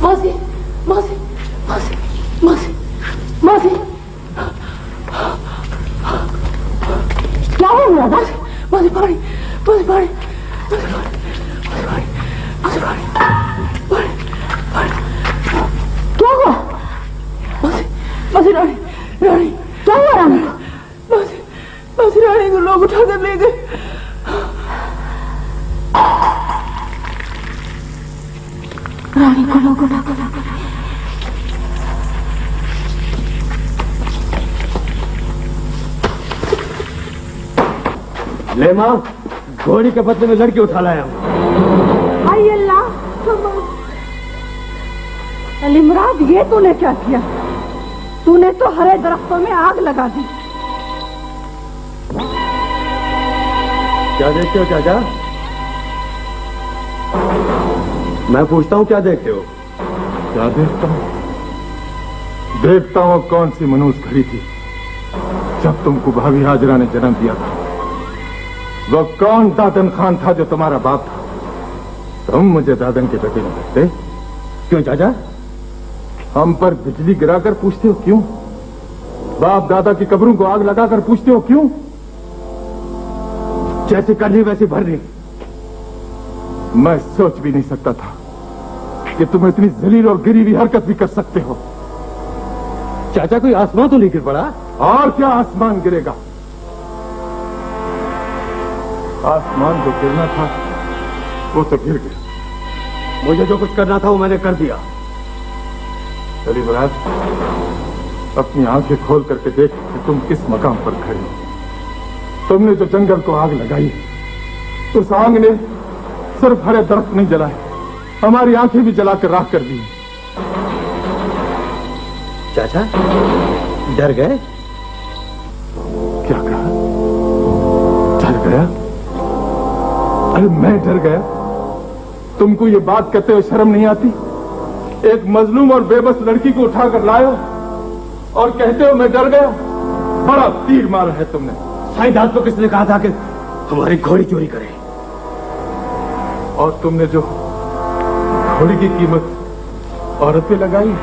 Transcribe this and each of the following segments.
मासी मासी मासी मासी मासी क्या हो गया मासी? मासी पानी मासी पानी मासी पानी मासी पानी पानी पानी क्या हुआ? मासी मासी रानी रानी क्या हुआ रानी? मासी मासी रानी को लोग उठाकर ले गए। रानी को लोग उठाकर ले माँ, घोड़ी के बदले में लड़की उठा लाया हूँ। हाय अल्लाह, अली मुराद ये तूने क्या किया? तूने तो हरे दरख्तों में आग लगा दी। क्या देखते हो चाचा? मैं पूछता हूँ क्या देखते हो? क्या देखता हूँ? देखता हूँ कौन सी मनूस खड़ी थी जब तुमको भाभी हाजरा ने जन्म दिया था। वो कौन दादन खान था जो तुम्हारा बाप था? तुम मुझे दादन के बेटे नहीं लगते। क्यों चाचा? हम पर बिजली गिराकर पूछते हो क्यों? बाप दादा की कब्रों को आग लगाकर पूछते हो क्यों? जैसे करनी वैसे भरनी। मैं सोच भी नहीं सकता था कि तुम इतनी जलील और गिरी हुई हरकत भी कर सकते हो। चाचा कोई आसमान तो नहीं गिर पड़ा? और क्या आसमान गिरेगा? आसमान जो गिरना था वो तो गिर गया। मुझे जो कुछ करना था वो मैंने कर दिया। चली मुराद, अपनी आंखें खोल करके देख कि तुम किस मकाम पर खड़ी हो। तुमने जो जंगल को आग लगाई, उस आग ने सिर्फ हरे दरख्त नहीं जलाए, हमारी आंखें भी जलाकर राख कर दी। चाचा डर गए? क्या कहा? डर गया? अरे मैं डर गया? तुमको ये बात कहते हुए शर्म नहीं आती? एक मजलूम और बेबस लड़की को उठाकर लायो और कहते हो मैं डर गया? बड़ा तीर मारा है तुमने। साईदास को किसने कहा था कि हमारी घोड़ी चोरी करे? और तुमने जो घोड़ी की कीमत औरत पे लगाई,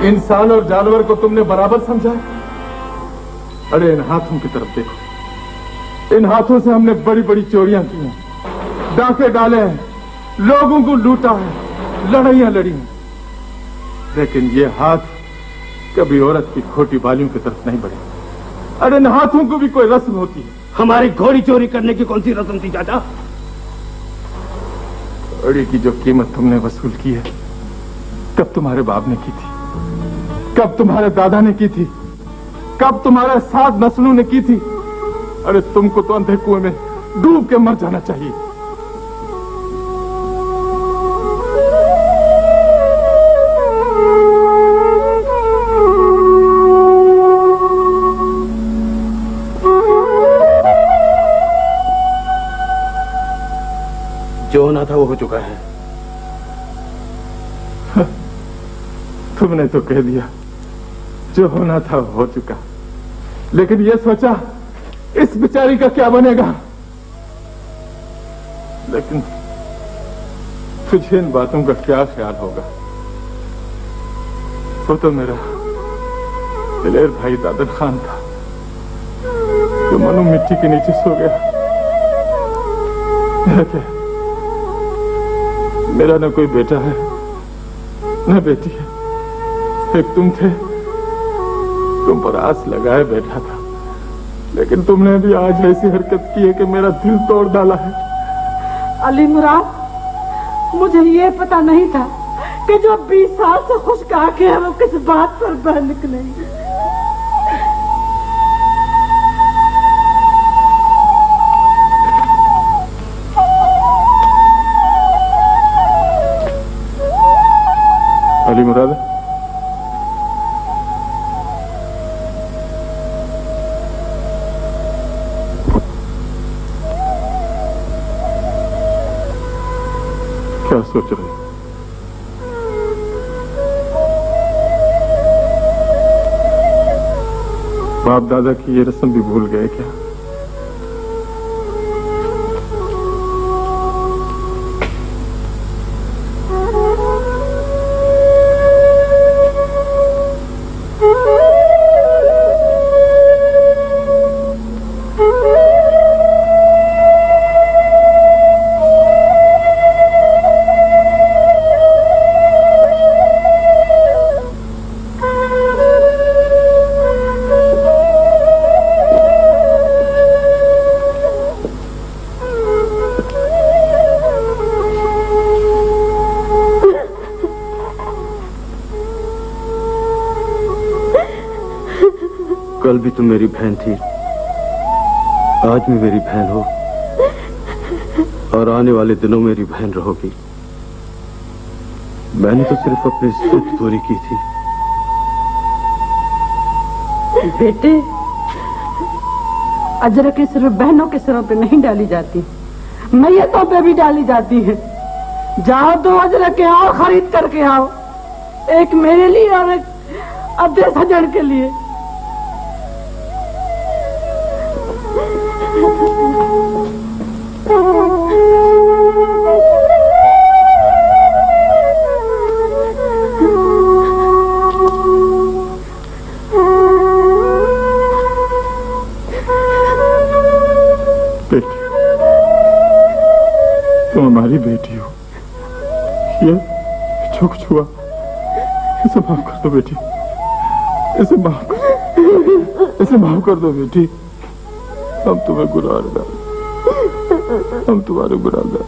इंसान और जानवर को तुमने बराबर समझा। अरे इन हाथों की तरफ देखो। इन हाथों से हमने बड़ी बड़ी चोरियां की हैं, डाके डाले हैं, लोगों को लूटा है, लड़ाइयां लड़ी हैं, लेकिन ये हाथ कभी औरत की खोटी बालियों की तरफ नहीं बढ़े। अरे इन हाथों को भी कोई रस्म होती है। हमारी घोड़ी चोरी करने की कौन सी रस्म थी चाचा? घोड़ी की जो कीमत तुमने वसूल की है, कब तुम्हारे बाप ने की थी? कब तुम्हारे दादा ने की थी? कब तुम्हारे 7 नस्लों ने की थी? अरे तुमको तो अंधे कुएं में डूब के मर जाना चाहिए। जो होना था वो हो चुका है। तुमने तो कह दिया जो होना था वो हो चुका, लेकिन ये सोचा इस बेचारी का क्या बनेगा? लेकिन तुझे इन बातों का क्या ख्याल होगा? वो तो मेरा दिलेर भाई दादन खान था जो मनु मिट्टी के नीचे सो गया। मेरा न कोई बेटा है न बेटी है। एक तुम थे, तुम पर आस लगाए बैठा था, लेकिन तुमने भी आज ऐसी हरकत की है कि मेरा दिल तोड़ डाला है। अली मुराद, मुझे ये पता नहीं था कि जो 20 साल से खुश आके है वो किस बात पर बह निकलेंगे। अली मुराद, क्या सोच रहे? बाप दादा की ये रस्म भी भूल गए क्या? कल भी तुम मेरी बहन थी, आज भी मेरी बहन हो और आने वाले दिनों मेरी बहन रहोगी। मैंने तो सिर्फ अपनी जिद पूरी की थी। बेटे, अजरखें सिर्फ बहनों के सिरों पे नहीं डाली जाती, मैयतों पे भी डाली जाती है। जाओ दो अजरखें और खरीद करके आओ, एक मेरे लिए और एक अपने सजन के लिए। बेटी, तुम हमारी बेटी हो। ये जो कुछ हुआ इसे माफ कर दो बेटी, इसे माफ कर दो बेटी। हम तुम्हें गुनाहगार, हम तुम्हारे गुनाहगार।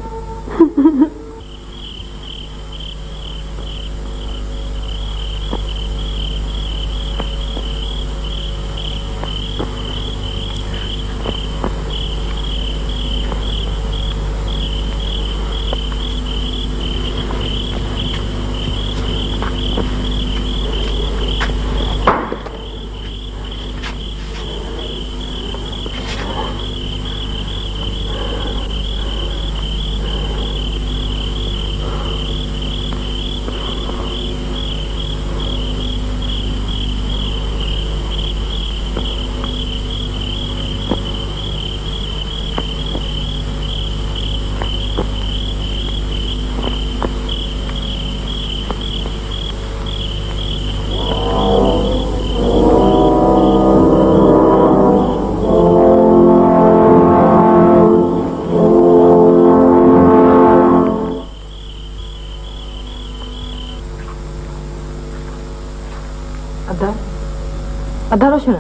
अदा रोशन,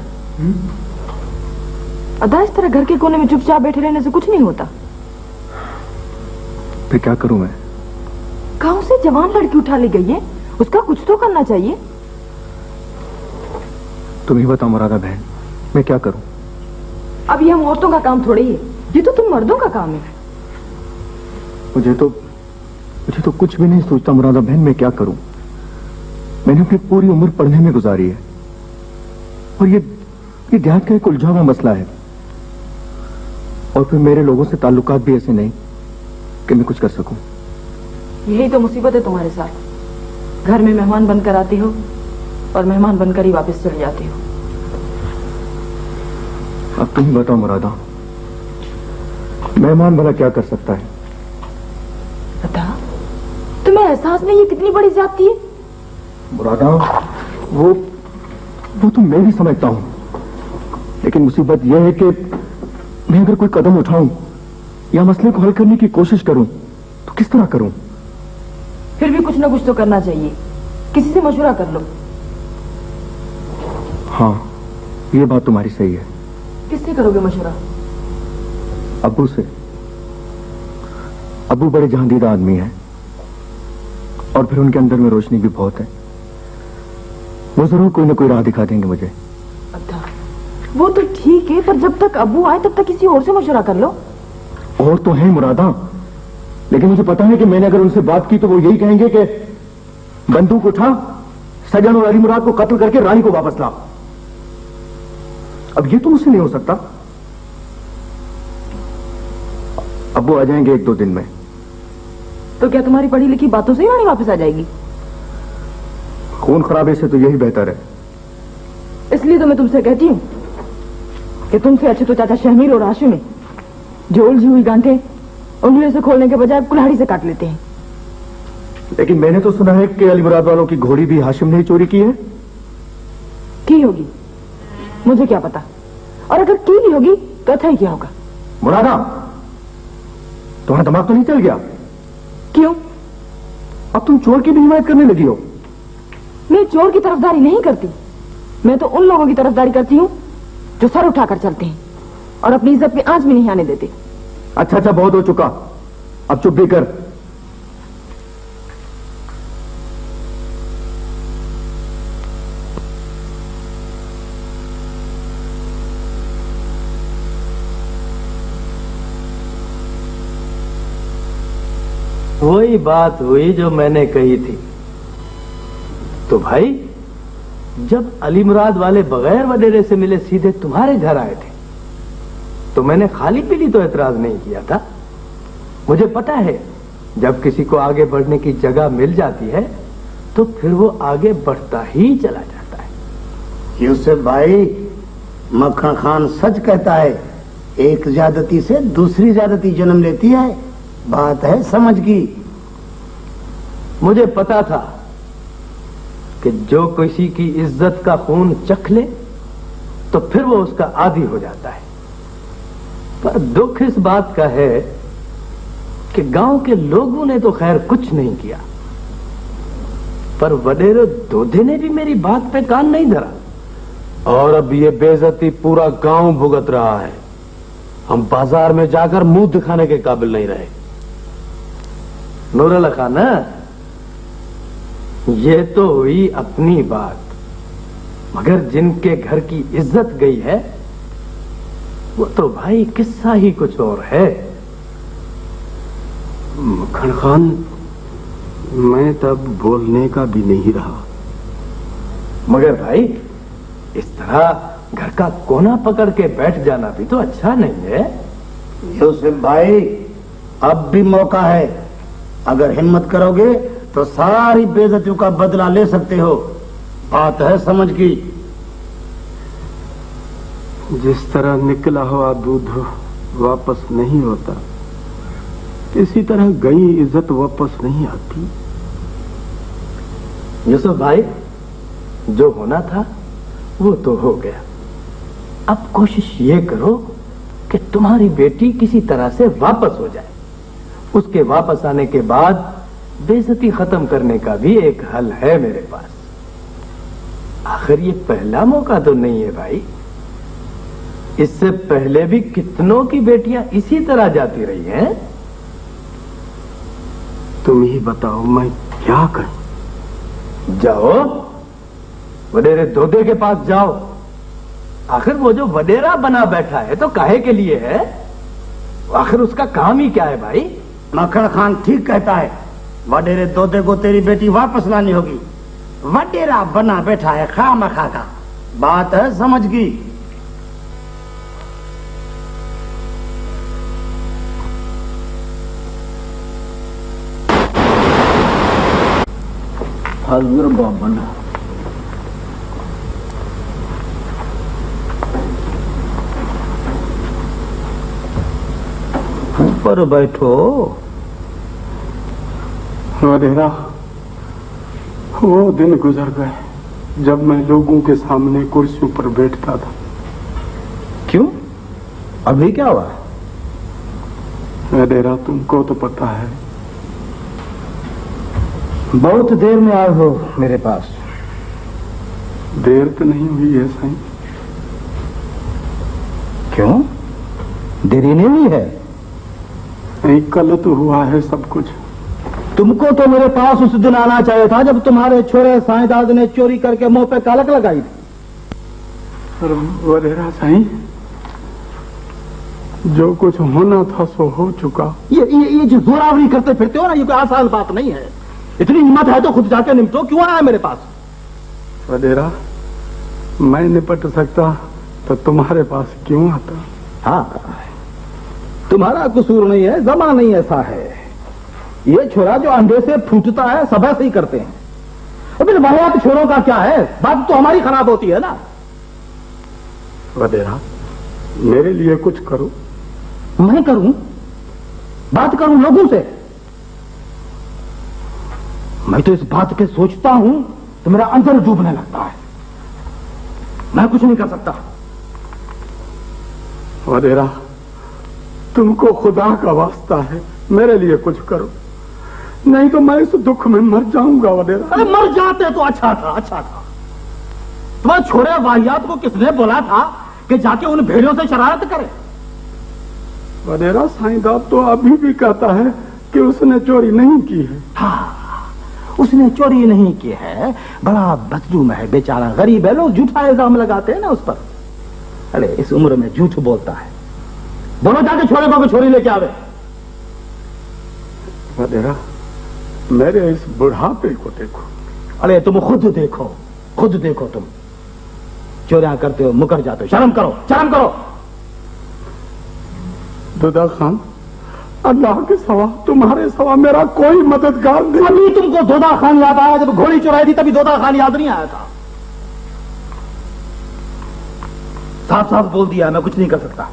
अदा इस तरह घर के कोने में चुपचाप बैठे रहने से कुछ नहीं होता। फिर क्या करूं मैं? गांव से जवान लड़की उठा ली गई है, उसका कुछ तो करना चाहिए। तुम ही बताओ मुरादा बहन, मैं क्या करूं? अब ये हम औरतों का काम थोड़ी है, ये तो तुम मर्दों का काम है। मुझे तो कुछ भी नहीं सोचता मुरादा बहन, मैं क्या करूं? मैंने अपनी पूरी उम्र पढ़ने में गुजारी है और ये देहात का एक उलझा हुआ मसला है, और फिर मेरे लोगों से ताल्लुकात भी ऐसे नहीं कि मैं कुछ कर सकूं। यही तो मुसीबत है तुम्हारे साथ। घर में मेहमान बनकर आती हो और मेहमान बनकर ही वापस चली जाती हो। अब तुम ही बताओ मुरादा, मेहमान भला क्या कर सकता है? बता, तुम्हें एहसास नहीं है कितनी बड़ी ज्यादती है? मुरादा, वो तो मैं भी समझता हूं, लेकिन मुसीबत यह है कि मैं अगर कोई कदम उठाऊं या मसले को हल करने की कोशिश करूं तो किस तरह करूं? फिर भी कुछ ना कुछ तो करना चाहिए, किसी से मशवरा कर लो। हाँ, ये बात तुम्हारी सही है। किससे करोगे मशवरा? अब्बू से। अब्बू बड़े जहांदीदा आदमी हैं और फिर उनके अंदर में रोशनी भी बहुत है, वो जरूर कोई ना कोई राह दिखा देंगे मुझे। अच्छा, वो तो ठीक है, पर जब तक अब्बू आए तब तक किसी और से मशवरा कर लो। और तो है मुरादा, लेकिन मुझे पता है कि मैंने अगर उनसे बात की तो वो यही कहेंगे कि बंदूक उठा, सजन और अली मुराद को कत्ल करके रानी को वापस ला। अब ये तो मुझसे नहीं हो सकता। अब्बू आ जाएंगे 1-2 दिन में। तो क्या तुम्हारी पढ़ी लिखी बातों से ही रानी वापस आ जाएगी? खून खराबे से तो यही बेहतर है। इसलिए तो मैं तुमसे कहती हूँ कि तुमसे अच्छे तो चाचा शहमीर और हाशिम है, जो उलझी हुई गांठें उंगलियों से खोलने के बजाय कुल्हाड़ी से काट लेते हैं। लेकिन मैंने तो सुना है कि अली मुराद वालों की घोड़ी भी हाशिम ने ही चोरी की है। की होगी, मुझे क्या पता, और अगर की भी होगी तो अच्छा ही क्या होगा। मुरादा, तुम्हारा दिमाग तो नहीं चल गया? क्यों? अब तुम चोर की भी हिमायत करने लगी हो। मैं चोर की तरफदारी नहीं करती, मैं तो उन लोगों की तरफदारी करती हूँ जो सर उठाकर चलते हैं और अपनी इज्जत पे आंच भी नहीं आने देते। अच्छा अच्छा, बहुत हो चुका, अब चुप भी कर। वही बात हुई जो मैंने कही थी। तो भाई, जब अली मुराद वाले बगैर वडेरे से मिले सीधे तुम्हारे घर आए थे, तो मैंने खाली पीली तो एतराज नहीं किया था। मुझे पता है, जब किसी को आगे बढ़ने की जगह मिल जाती है तो फिर वो आगे बढ़ता ही चला जाता है। यूसुफ भाई, मक्खन खान सच कहता है, एक ज्यादती से दूसरी ज्यादती जन्म लेती है। बात है समझ की। मुझे पता था कि जो किसी की इज्जत का खून चख ले तो फिर वो उसका आदी हो जाता है। पर दुख इस बात का है कि गांव के लोगों ने तो खैर कुछ नहीं किया, पर वडेरे दोधे ने भी मेरी बात पे कान नहीं धरा। और अब ये बेइज्जती पूरा गांव भुगत रहा है। हम बाजार में जाकर मुंह दिखाने के काबिल नहीं रहे। नूरुल्लाह खान, ये तो हुई अपनी बात, मगर जिनके घर की इज्जत गई है वो तो भाई किस्सा ही कुछ और है। मक्खन खान, मैं तब बोलने का भी नहीं रहा। मगर भाई, इस तरह घर का कोना पकड़ के बैठ जाना भी तो अच्छा नहीं है। यूसुफ भाई, अब भी मौका है। अगर हिम्मत करोगे तो सारी बेइज्जतियों का बदला ले सकते हो। बात है समझ की। जिस तरह निकला हुआ दूध वापस नहीं होता, इसी तरह गई इज्जत वापस नहीं आती। यूसुफ भाई, जो होना था वो तो हो गया। अब कोशिश ये करो कि तुम्हारी बेटी किसी तरह से वापस हो जाए। उसके वापस आने के बाद बेइज्जती खत्म करने का भी एक हल है मेरे पास। आखिर ये पहला मौका तो नहीं है भाई। इससे पहले भी कितनों की बेटियां इसी तरह जाती रही हैं। तुम ही बताओ, मैं क्या करूं? जाओ, वडेरे दोदे के पास जाओ। आखिर वो जो वडेरा बना बैठा है तो काहे के लिए है? आखिर उसका काम ही क्या है भाई? मक्खन खान ठीक कहता है। वडेरे दोदे को तेरी बेटी वापस लानी होगी। वडेरा बना बैठा है खामखा का। बात है समझ की। हजर बाबन, ऊपर बैठो। वडेरा, वो दिन गुजर गए जब मैं लोगों के सामने कुर्सियों पर बैठता था। क्यों? अभी क्या हुआ? वडेरा, तुमको तो पता है। बहुत देर में आए हो मेरे पास। देर तो नहीं हुई है साईं। क्यों? देरी नहीं हुई है? नहीं, कल तो हुआ है सब कुछ। तुमको तो मेरे पास उस दिन आना चाहिए था जब तुम्हारे छोरे साईंदाद ने चोरी करके मुंह पे कालक लगाई थी। वडेरा साईं, जो कुछ होना था सो हो चुका। ये जो जोरावरी करते फिरते हो ना, ये कोई आसान बात नहीं है। इतनी हिम्मत है तो खुद जाके निपटो। क्यों आया मेरे पास? वडेरा, मैं निपट सकता तो तुम्हारे पास क्यों आता? हाँ, तुम्हारा कसूर नहीं है, जमाना नहीं ऐसा है। ये छोरा जो अंडे से फूटता है सब ऐसे ही करते हैं। अभी वाहियात छोरों का क्या है? बात तो हमारी खराब होती है ना। वडेरा, मेरे लिए कुछ करो। मैं करूं? बात करूं लोगों से? मैं तो इस बात के सोचता हूं तो मेरा अंदर डूबने लगता है। मैं कुछ नहीं कर सकता। वडेरा, तुमको खुदा का वास्ता है, मेरे लिए कुछ करो, नहीं तो मैं इस दुख में मर जाऊंगा। वडेरा, अरे मर जाते तो अच्छा था, अच्छा था। तुम्हारे छोरे वाहियात को किसने बोला था कि जाके उन भेड़ियों से शरारत करे? वडेरा, साईंदाद तो अभी भी कहता है कि उसने चोरी नहीं की है। हाँ, उसने चोरी नहीं की है। बड़ा बदजूम है बेचारा, गरीब है। लोग झूठा इल्जाम लगाते हैं ना उस पर। अरे इस उम्र में झूठ बोलता है। बोलो जाके छोरे को छोरी लेके आवे। वडेरा, मेरे इस बुढ़ापे को देखो। अरे तुम खुद देखो तुम चोरियां करते हो, मुकर जाते हो। शर्म करो, शर्म करो। दुदा खान, अल्लाह के सवा तुम्हारे सवा मेरा कोई मददगार नहीं। अभी तुमको दोदा खान याद आया? जब घोड़ी चुराई थी तभी दोदा खान याद नहीं आया था। साफ साफ बोल दिया, मैं कुछ नहीं कर सकता।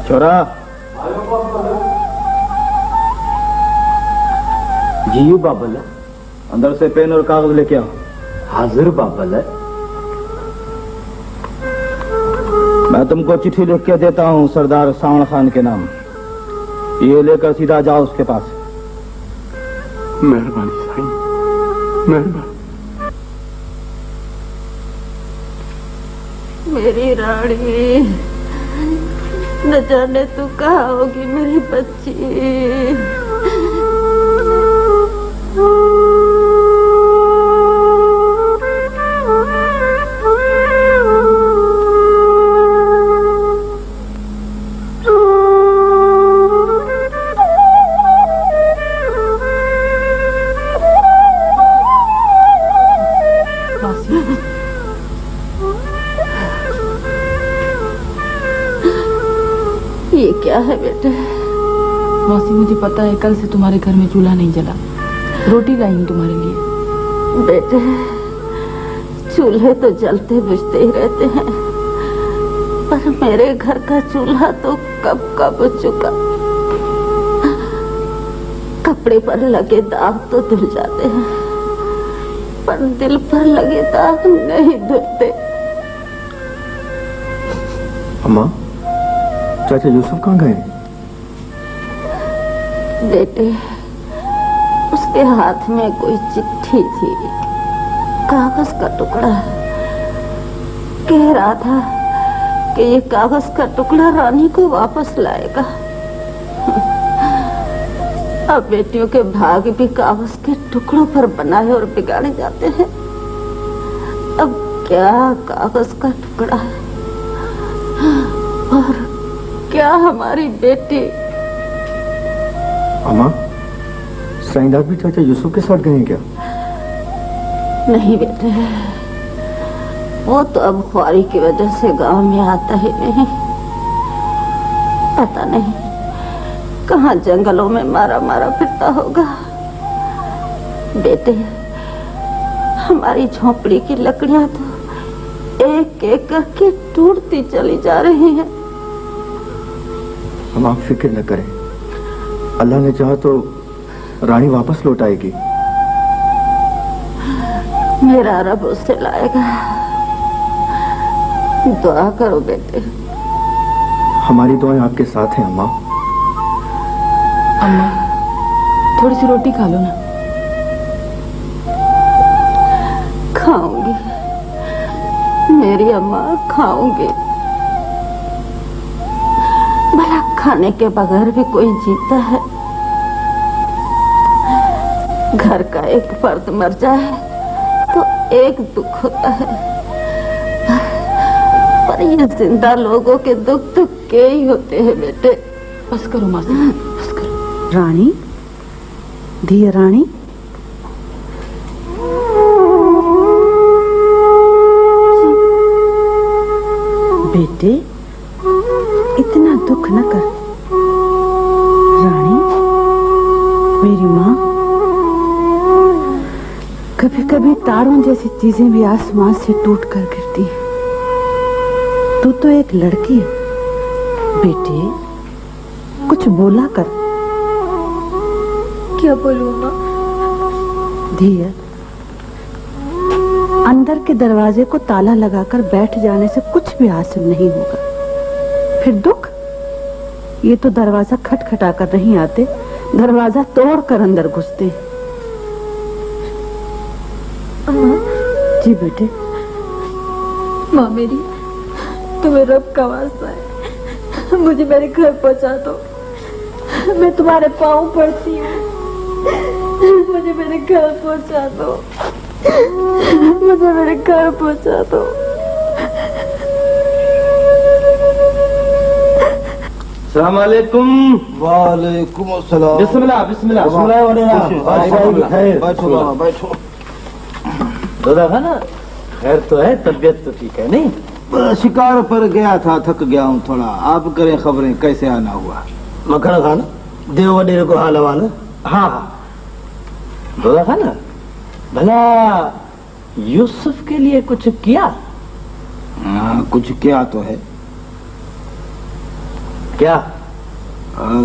छोरा जी बाबल, अंदर से पेन और कागज लेके आओ। हाजिर बाबल। मैं तुमको चिट्ठी लिख के देता हूँ सरदार सावण खान के नाम। ये लेकर सीधा जाओ उसके पास। मेहरबानी साईं, मेहरबानी। मेरी रानी, न जाने तू कहाँ होगी मेरी बच्ची। ये क्या है बेटे? मौसी, मुझे पता है कल से तुम्हारे घर में चूल्हा नहीं जला। रोटी लाई हूँ तुम्हारे लिए। बेटे, चूल्हे तो जलते बुझते ही रहते हैं, पर मेरे घर का चूल्हा तो कब का बुझ चुका। कपड़े पर लगे दाग तो धुल जाते हैं, पर दिल पर लगे दाग नहीं धुलते। अम्मा, चाचा यूसुफ कहाँ गए? बेटे, उसके हाथ में कोई चिट्ठी थी, कागज का टुकड़ा। कह रहा था कि ये कागज का टुकड़ा रानी को वापस लाएगा। अब बेटियों के भाग्य भी कागज के टुकड़ों पर बनाए और बिगाड़े जाते हैं। अब क्या कागज का टुकड़ा है और क्या हमारी बेटी। अम्मा, साईंदास भी चाचा यूसुफ के साथ गए क्या? नहीं बेटे, वो तो अब ख्वारी की वजह से गांव में आता ही नहीं। पता नहीं कहाँ जंगलों में मारा मारा फिरता होगा। बेटे, हमारी झोपड़ी की लकड़ियां तो एक एक करके टूटती चली जा रही हैं। हम आप फिक्र न करें, अल्लाह ने चाहा तो रानी वापस लौट आएगी। मेरा रब उसे लाएगा। दुआ करो बेटे। हमारी दुआएं आपके साथ हैं अम्मा। अम्मा, थोड़ी सी रोटी खा लो ना। खाऊंगी मेरी अम्मा, खाऊंगी। भला खाने के बगैर भी कोई जीता है? घर का एक फर्द मर जाए तो एक दुख होता है, पर ये जिंदा लोगों के दुख तो के ही होते हैं बेटे। बस करो मासी, बस करो। रानी, धीय रानी, बेटे इतना दुख न कर। रानी, मेरी माँ, कभी कभी तारों जैसी चीजें भी आसमान से टूट कर गिरती हैं। तू तो एक लड़की है बेटे, कुछ बोला कर। क्या बोलूं माँ? धीय, अंदर के दरवाजे को ताला लगाकर बैठ जाने से कुछ भी हासिल नहीं होगा। फिर दुख ये तो दरवाजा खटखटा कर नहीं आते, दरवाजा तोड़ कर अंदर घुसते। जी बेटे। माँ मेरी, तुम्हें रब का वास्ता है, मुझे मेरे घर पहुंचा दो। मैं तुम्हारे पाँव पड़ती हूँ, मुझे मेरे घर पहुंचा दो, मुझे मेरे घर पहुंचा दो। अस्सलामुअलैकुम। वालेकुम अस्सलाम। बिस्मिल्लाह बिस्मिल्लाह। बैठो बाबा बैठो। दादा खाना खैर तो है, तबीयत तो ठीक है नहीं? शिकार पर गया था, थक गया हूँ थोड़ा। आप करें खबरें, कैसे आना हुआ? मखण खान देव वडेरे को हाल हवाल? हाँ हाँ। दादा खाना भला यूसुफ के लिए कुछ किया? कुछ किया तो है। क्या?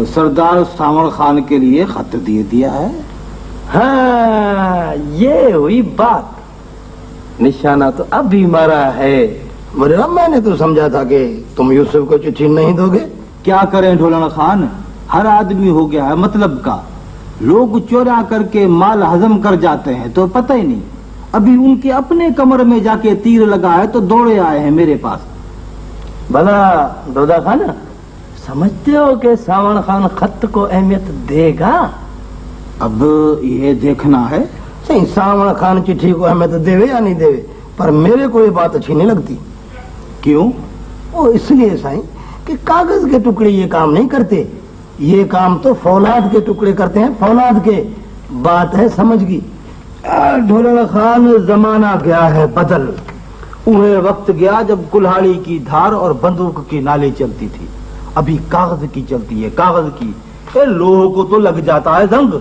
सरदार सावण खान के लिए खत दे दिया है। हाँ, ये हुई बात। निशाना तो अभी मारा है। मरे मैंने तो समझा था कि तुम यूसुफ को चिट्ठी नहीं दोगे। क्या करें ढोलन खान, हर आदमी हो गया है मतलब का। लोग चोरा करके माल हजम कर जाते हैं तो पता ही नहीं। अभी उनके अपने कमर में जाके तीर लगा है तो दौड़े आए हैं मेरे पास। भला दादा खान समझते हो कि सावण खान खत को अहमियत देगा? अब ये देखना है। सही, सावण खान चिट्ठी को अहमियत देवे या नहीं देवे, पर मेरे को ये बात अच्छी नहीं लगती। क्यों? वो इसलिए साईं कि कागज के टुकड़े ये काम नहीं करते, ये काम तो फौलाद के टुकड़े करते हैं, फौलाद के। बात है समझ की। ढोलन खान, जमाना गया है बदल। उन्हें वक्त गया जब कुल्हाड़ी की धार और बंदूक की नाली चलती थी। अभी कागज की चलती है, कागज की। लोगों को तो लग जाता है जंग।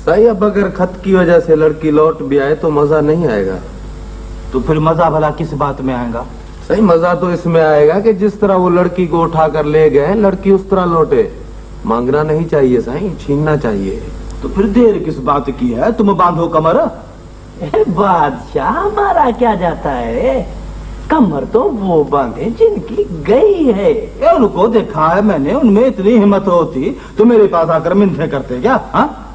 सही, अब अगर खत की वजह से लड़की लौट भी आए तो मजा नहीं आएगा। तो फिर मजा भला किस बात में आएगा? सही, मजा तो इसमें आएगा कि जिस तरह वो लड़की को उठा कर ले गए, लड़की उस तरह लौटे। मांगना नहीं चाहिए सही, छीनना चाहिए। तो फिर देर किस बात की है? तुम बांधो कमर। बादशाह मारा क्या जाता है, कमर तो वो बांधे जिनकी गई है। उनको देखा है मैंने, उनमें इतनी हिम्मत होती तो मेरे पास आकर मिन्थे करते क्या? हाँ,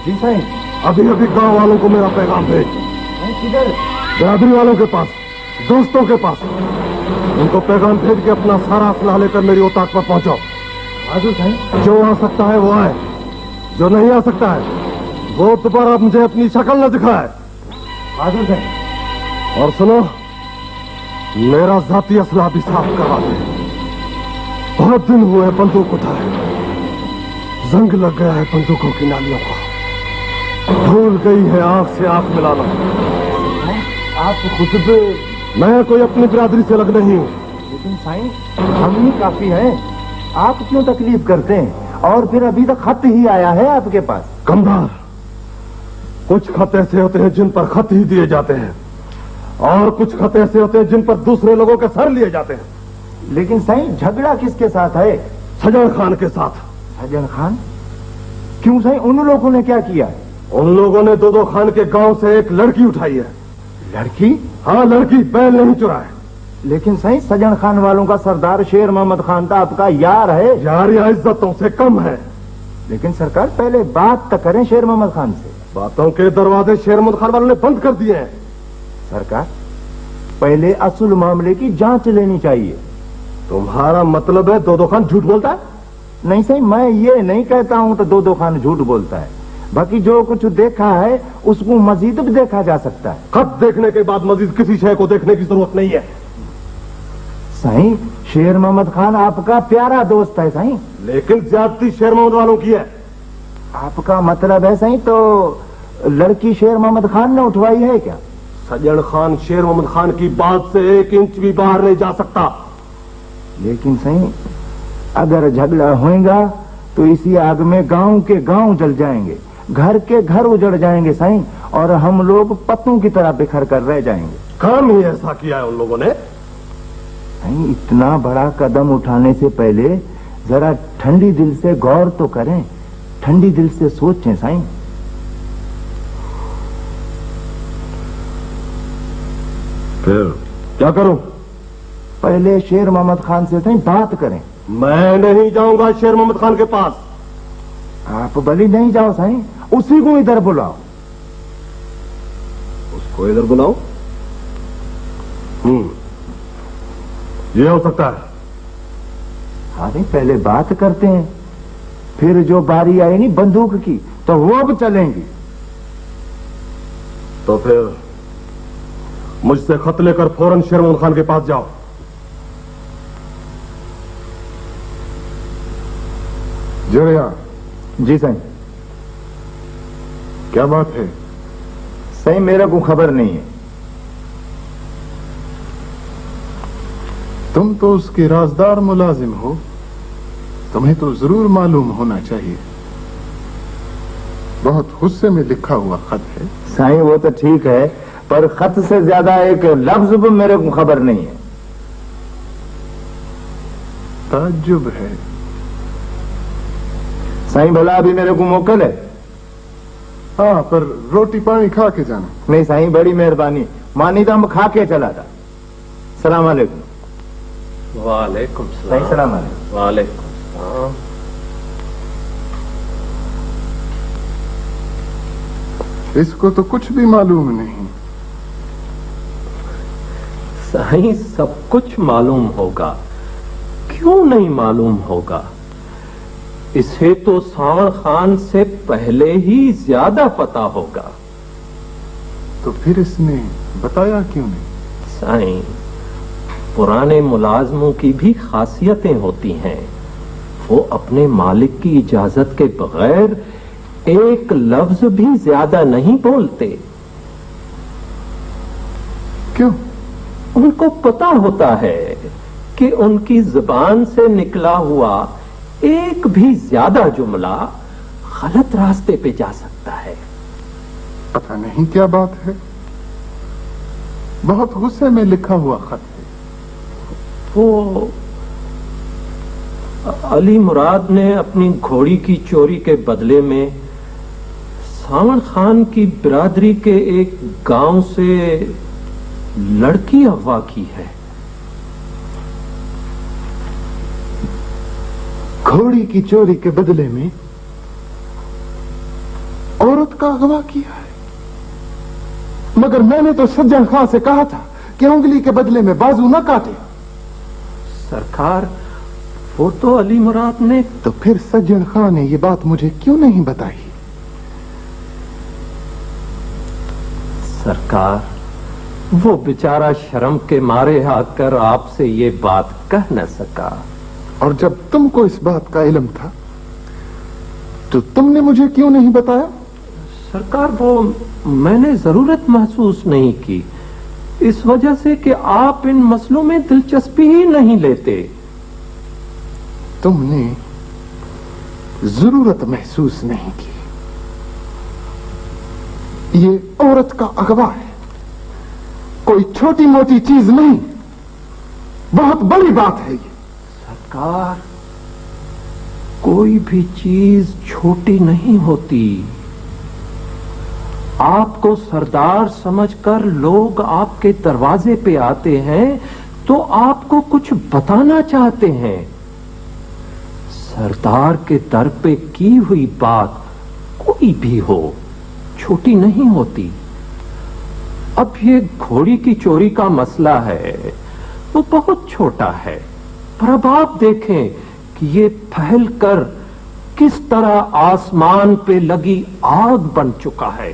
जी साईं, अभी अभी गांव वालों को मेरा पैगाम भेज। किधर? बिरादरी वालों के पास, दोस्तों के पास। उनको पैगाम भेज के अपना सारा असलाह लेकर मेरी औताक पर पहुंचाओ। हाजिर साईं। जो आ सकता है वो आए, जो नहीं आ सकता है वो दोबारा मुझे अपनी शक्ल न दिखाए। हाजिर साईं। और सुनो, मेरा जाती असला भी साफ करवा दे। बहुत दिन हुए बंदूक उठाए, जंग लग गया है बंदूकों की नालियों को, भूल गई है आंख से आंख मिलाना। आप खुद भी। मैं कोई अपनी बिरादरी से अलग नहीं हूं। लेकिन साईं, हम ही काफी हैं। आप क्यों तकलीफ करते हैं? और फिर अभी तक खत ही आया है आपके पास। कमदार, कुछ खत ऐसे होते हैं जिन पर खत ही दिए जाते हैं, और कुछ खत ऐसे होते हैं जिन पर दूसरे लोगों के सर लिए जाते हैं। लेकिन साईं, झगड़ा किसके साथ है? सजन खान के साथ। सजन खान? क्यों साईं, उन लोगों ने क्या किया? उन लोगों ने दो खान के गांव से एक लड़की उठाई है। लड़की? हाँ, लड़की, बैल नहीं चुराए। लेकिन साईं, सजन खान वालों का सरदार शेर मोहम्मद खान था, आपका यार है। यार या इज्जतों से कम है। लेकिन सरकार, पहले बात तो करें शेर मोहम्मद खान से। बातों के दरवाजे शेर मोहम्मद खान वालों ने बंद कर दिए हैं। सरकार, पहले असल मामले की जांच लेनी चाहिए। तुम्हारा मतलब है दो खान झूठ बोलता है? नहीं साईं, मैं ये नहीं कहता हूं तो दो खान झूठ बोलता है। बाकी जो कुछ देखा है उसको मजीद भी देखा जा सकता है। खत देखने के बाद मजीद किसी शय को देखने की जरूरत नहीं है। साईं, शेर मोहम्मद खान आपका प्यारा दोस्त है साईं। लेकिन ज्यादती शेर मोहम्मद वालों की है। आपका मतलब है साईं, तो लड़की शेर मोहम्मद खान ने उठवाई है क्या? सजन खान शेर मोहम्मद खान की बात से 1 इंच भी बाहर नहीं जा सकता। लेकिन साईं, अगर झगड़ा होएगा तो इसी आग में गांव के गांव जल जाएंगे, घर के घर उजड़ जाएंगे साईं, और हम लोग पत्तों की तरह बिखर कर रह जाएंगे। काम ही ऐसा किया है उन लोगों ने। साईं, इतना बड़ा कदम उठाने से पहले जरा ठंडी दिल से गौर तो करें, ठंडी दिल से सोचें साईं। फिर क्या करूं? पहले शेर मोहम्मद खान से साईं बात करें। मैं नहीं जाऊंगा शेर मोहम्मद खान के पास। आप भली नहीं जाओ साईं, उसी को इधर बुलाओ। उसको इधर बुलाओ? ये हो सकता है। हाँ नहीं, पहले बात करते हैं, फिर जो बारी आएगी बंदूक की तो वो अब चलेंगी। तो फिर मुझसे खत लेकर फौरन शेर मोहम्मद खान के पास जाओ। जरिया। जी साईं। क्या बात है? साईं, मेरा को खबर नहीं है। तुम तो उसके राजदार मुलाजिम हो, तुम्हें तो जरूर मालूम होना चाहिए। बहुत गुस्से में लिखा हुआ खत है। साईं, वो तो ठीक है, पर खत से ज्यादा एक लफ्ज भी मेरे को खबर नहीं है। ताज्जुब है। साईं, भला अभी मेरे को मोकल है? हाँ, पर रोटी पानी खा के जाना। नहीं साईं, बड़ी मेहरबानी, मानी तो हम खा के चला था। सलाम अलैकुम। वालेकुम साईं, सलाम अलैकुम। वालेकुम सलाम। इसको तो कुछ भी मालूम नहीं। साईं, सब कुछ मालूम होगा, क्यों नहीं मालूम होगा? इसे तो सावण खान से पहले ही ज्यादा पता होगा। तो फिर इसने बताया क्यों नहीं? साईं, पुराने मुलाजमों की भी खासियतें होती हैं। वो अपने मालिक की इजाजत के बगैर एक लफ्ज भी ज्यादा नहीं बोलते। क्यों? उनको पता होता है कि उनकी जुबान से निकला हुआ एक भी ज्यादा जुमला गलत रास्ते पे जा सकता है। पता नहीं क्या बात है, बहुत गुस्से में लिखा हुआ खत है। वो अली मुराद ने अपनी घोड़ी की चोरी के बदले में सावण खान की बिरादरी के एक गांव से लड़की अगवा की है। घोड़ी की चोरी के बदले में औरत का अगवा किया है? मगर मैंने तो सज्जन खां से कहा था कि उंगली के बदले में बाजू न काटे। सरकार, वो तो अली मुराद ने। तो फिर सज्जन खां ने ये बात मुझे क्यों नहीं बताई? सरकार, वो बेचारा शर्म के मारे आकर आपसे ये बात कह न सका। और जब तुमको इस बात का इल्म था तो तुमने मुझे क्यों नहीं बताया? सरकार, वो मैंने जरूरत महसूस नहीं की, इस वजह से कि आप इन मसलों में दिलचस्पी ही नहीं लेते। तुमने जरूरत महसूस नहीं की। ये औरत का अगवा है, कोई छोटी मोटी चीज नहीं, बहुत बड़ी बात है ये। सरकार, कोई भी चीज छोटी नहीं होती। आपको सरदार समझकर लोग आपके दरवाजे पे आते हैं तो आपको कुछ बताना चाहते हैं। सरदार के दर पे की हुई बात कोई भी हो, छोटी नहीं होती। अब ये घोड़ी की चोरी का मसला है, वो बहुत छोटा है, पर अब आप देखें कि ये फैल कर किस तरह आसमान पे लगी आग बन चुका है।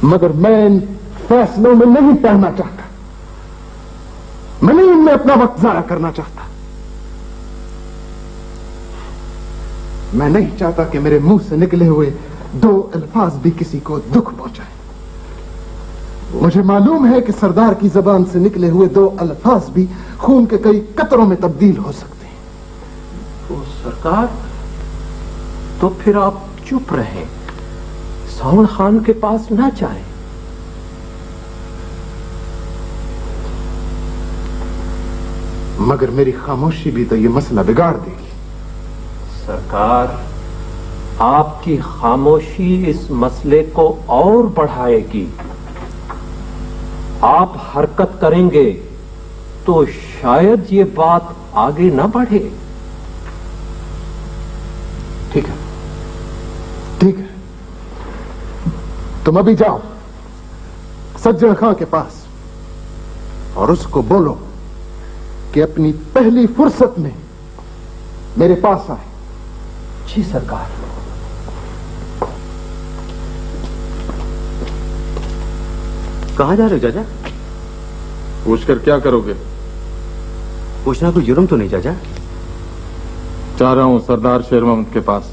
मगर मैं इन फैसलों में नहीं पढ़ना चाहता, मैं नहीं इनमें अपना वक्त जाया करना चाहता। मैं नहीं चाहता कि मेरे मुंह से निकले हुए दो अल्फाज भी किसी को दुख पहुंचाए। मुझे मालूम है कि सरदार की जबान से निकले हुए दो अल्फाज भी खून के कई कतरों में तब्दील हो सकते हैं। तो सरकार, तो फिर आप चुप रहें, सावन खान के पास ना जाएं। मगर मेरी खामोशी भी तो ये मसला बिगाड़ देगी। सरकार, आपकी खामोशी इस मसले को और बढ़ाएगी। आप हरकत करेंगे तो शायद ये बात आगे न बढ़े। ठीक है, ठीक है, तुम अभी जाओ सज्जन खां के पास और उसको बोलो कि अपनी पहली फुर्सत में मेरे पास आए। जी सरकार। कहां जा रहे हो चाचा? पूछकर क्या करोगे? पूछना कोई जुर्म तो नहीं चाचा? जा रहा हूं सरदार शेर मोहम्मद के पास।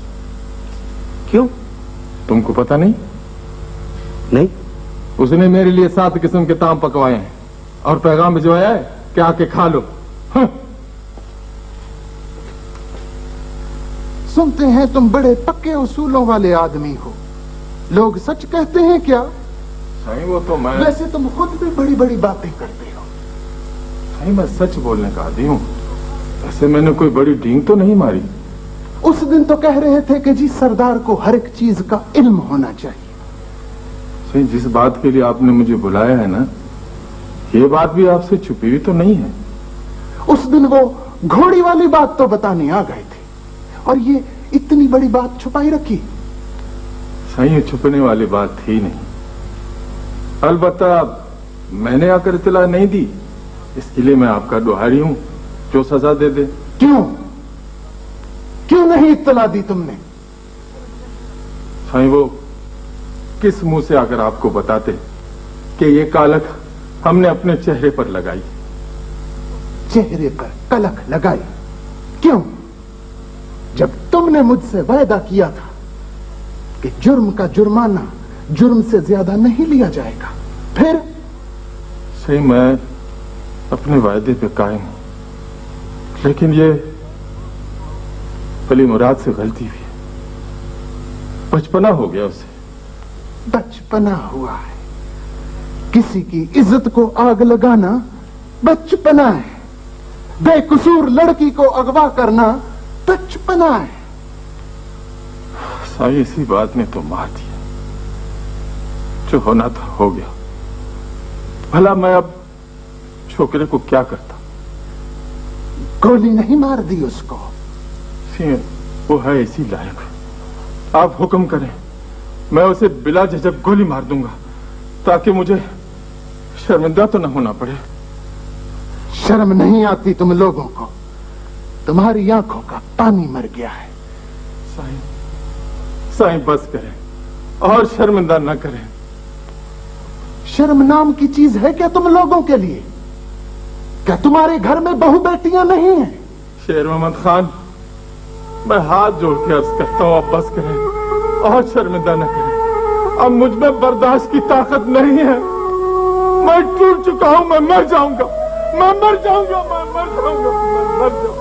क्यों? तुमको पता नहीं? नहीं। उसने मेरे लिए 7 किस्म के ताम पकवाए हैं और पैगाम भिजवाया है कि आके खा लो। सुनते हैं तुम बड़े पक्के उसूलों वाले आदमी हो। लोग सच कहते हैं क्या? सही, वो तो मैं। वैसे तुम खुद भी बड़ी बड़ी बातें करते हो। सही, मैं सच बोलने का आदी हूं। वैसे मैंने कोई बड़ी ढींग तो नहीं मारी। उस दिन तो कह रहे थे कि जी सरदार को हर एक चीज का इल्म होना चाहिए। सही, जिस बात के लिए आपने मुझे बुलाया है ना, ये बात भी आपसे छुपी हुई तो नहीं है। उस दिन वो घोड़ी वाली बात तो बताने आ गए थे और ये इतनी बड़ी बात छुपाई रखी। सही, छुपने वाली बात थी नहीं। अलबत्ता मैंने आकर इत्तला नहीं दी, इसके लिए मैं आपका दुहारी हूं, जो सजा दे दे। क्यों क्यों नहीं इत्तला दी तुमने? साईं, वो किस मुंह से आकर आपको बताते कि ये कालख हमने अपने चेहरे पर लगाई। चेहरे पर कलख लगाई? क्यों? जब तुमने मुझसे वायदा किया था कि जुर्म का जुर्माना जुर्म से ज्यादा नहीं लिया जाएगा। फिर? सही, मैं अपने वायदे पे कायम हूं, लेकिन ये भली मुराद से गलती हुई। बचपना हो गया उसे। बचपना हुआ है? किसी की इज्जत को आग लगाना बचपना है। बेकसूर लड़की को अगवा करना बचपना है। साई, इसी बात ने तो मार दिया। जो होना था हो गया। भला मैं अब छोकरे को क्या करता? गोली नहीं मार दी उसको? वो है इसी लायक। आप हुक्म करें, मैं उसे बिला झिझक गोली मार दूंगा, ताकि मुझे शर्मिंदा तो न होना पड़े। शर्म नहीं आती तुम लोगों को? तुम्हारी आंखों का पानी मर गया है। साईं, बस करें और शर्मिंदा न करें। शर्म नाम की चीज है क्या तुम लोगों के लिए? क्या तुम्हारे घर में बहू बेटियां नहीं हैं? शेर मोहम्मद खान, मैं हाथ जोड़ के अर्ज करता हूं, अब बस करें और शर्मिंदा न करें। अब मुझ में बर्दाश्त की ताकत नहीं है। मैं टूट चुका हूं, मैं मर जाऊंगा, मैं मर जाऊंगा, मैं मर जाऊंगा, मैं मर जाऊंगा।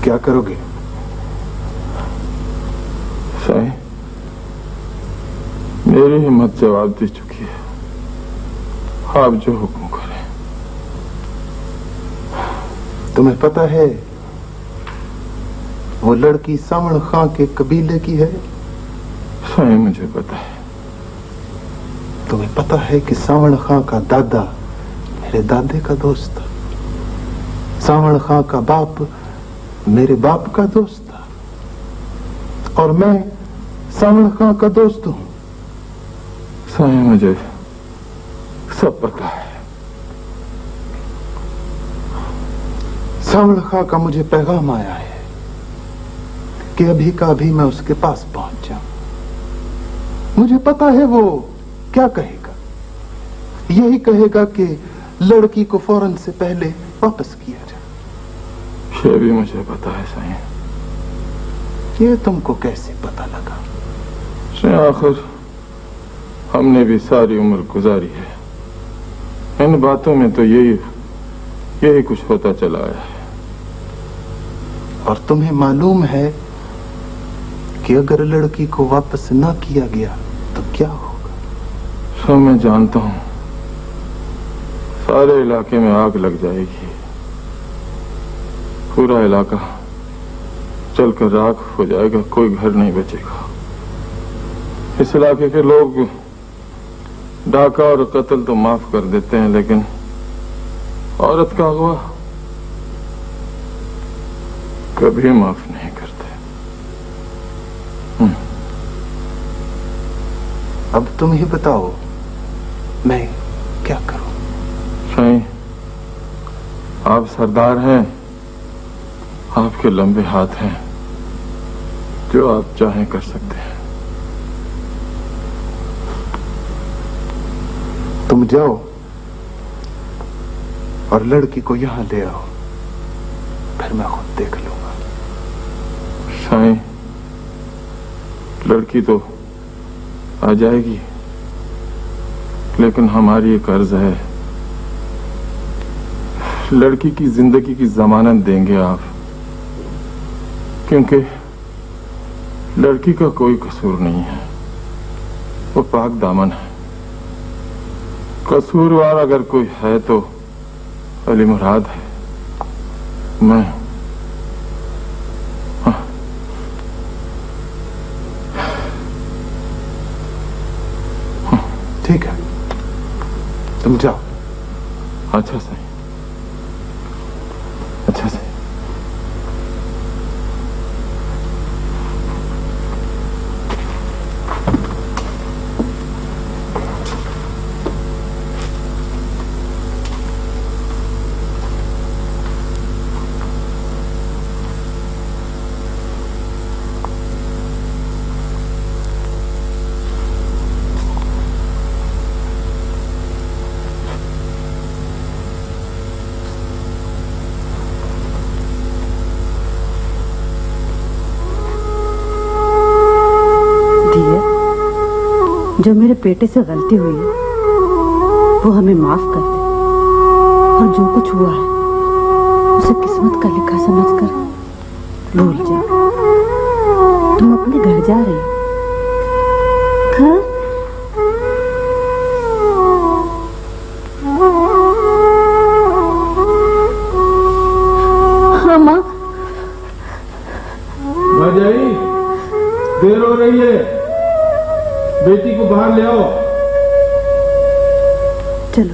क्या करोगे? शाही, मेरी हिम्मत जवाब दे चुकी है। आप जो हुक्म करें। तुम्हें पता है वो लड़की सावण खां के कबीले की है? शाही, मुझे पता है। तुम्हें पता है कि सावण खां का दादा मेरे दादे का दोस्त था, सावण खां का बाप मेरे बाप का दोस्त था, और मैं सावण खां का दोस्त हूं। शाही, मुझे सब पता है। सावण खां का मुझे पैगाम आया है कि अभी का अभी मैं उसके पास पहुंच जाऊं। मुझे पता है वो क्या कहेगा। यही कहेगा कि लड़की को फौरन से पहले वापस किया जाए। ये भी मुझे पता है साईं। ये तुमको कैसे पता लगा? आखिर हमने भी सारी उम्र गुजारी है। इन बातों में तो यही कुछ होता चला आया है। और तुम्हें मालूम है कि अगर लड़की को वापस ना किया गया तो क्या होगा? सब मैं जानता हूं। सारे इलाके में आग लग जाएगी। पूरा इलाका जलकर राख हो जाएगा, कोई घर नहीं बचेगा। इस इलाके के लोग डाका और कत्ल तो माफ कर देते हैं, लेकिन औरत का अगवा कभी माफ नहीं करते। अब तुम ही बताओ मैं क्या करूं? साईं, आप सरदार हैं, आपके लंबे हाथ हैं, जो आप चाहें कर सकते हैं। तुम जाओ और लड़की को यहां ले आओ, फिर मैं खुद देख लूंगा। साईं, लड़की तो आ जाएगी, लेकिन हमारी एक अर्ज है। लड़की की जिंदगी की जमानत देंगे आप, क्योंकि लड़की का कोई कसूर नहीं है। वो पाक दामन है। कसूरवार अगर कोई है तो अली मुराद है। मैं ठीक है, तुम जाओ। अच्छा सही, अच्छा सही। जो मेरे बेटे से गलती हुई है वो हमें माफ कर दे, और जो कुछ हुआ है उसे किस्मत का लिखा समझकर भूल जाओ। तुम अपने घर जा रही हो। घर? हाँ माँ। भाई देर हो रही है, बेटी को बाहर ले आओ। चलो।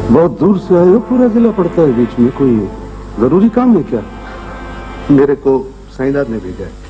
बहुत दूर से आए हो, पूरा जिला पड़ता है बीच में, कोई जरूरी काम है क्या? मेरे को साईनाथ ने भेजा है।